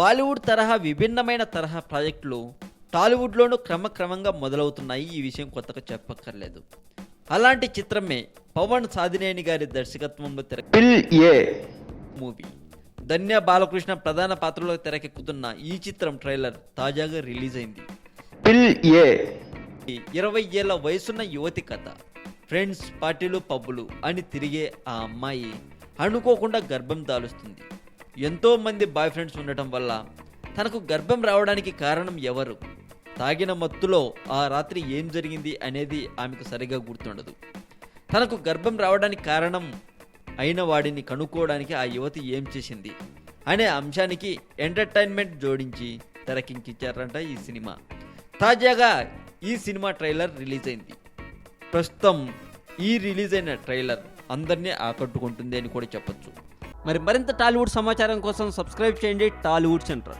బాలీవుడ్ తరహా విభిన్నమైన తరహా ప్రాజెక్టులు టాలీవుడ్లోనూ క్రమక్రమంగా మొదలవుతున్నాయి. ఈ విషయం కొత్తగా చెప్పక్కర్లేదు. అలాంటి చిత్రమే పవన్ సాధినేని గారి దర్శకత్వంలో మూవీ. ధన్య బాలకృష్ణ ప్రధాన పాత్రలో తెరకెక్కుతున్న ఈ చిత్రం ట్రైలర్ తాజాగా రిలీజ్ అయింది. 20 ఏళ్ల వయసున్న యువతి కథ. ఫ్రెండ్స్, పార్టీలు, పబ్బులు అని తిరిగే ఆ అమ్మాయి అనుకోకుండా గర్భం దాలుస్తుంది. ఎంతో మంది బాయ్ ఫ్రెండ్స్ ఉండటం వల్ల తనకు గర్భం రావడానికి కారణం ఎవరు, తాగిన మత్తులో ఆ రాత్రి ఏం జరిగింది అనేది ఆమెకు సరిగా గుర్తుండదు. తనకు గర్భం రావడానికి కారణం అయిన వాడిని కనుక్కోవడానికి ఆ యువతి ఏం చేసింది అనే అంశానికి ఎంటర్టైన్మెంట్ జోడించి తెరకెక్కించారంట ఈ సినిమా. తాజాగా ఈ సినిమా ట్రైలర్ రిలీజ్ అయింది. ప్రస్తుతం ఈ రిలీజ్ అయిన ట్రైలర్ అందరినీ ఆకట్టుకుంటుంది అని కూడా చెప్పొచ్చు. మరింత టాలీవుడ్ సమాచారం కోసం సబ్స్క్రైబ్ చేయండి టాలీవుడ్ సెంటర్.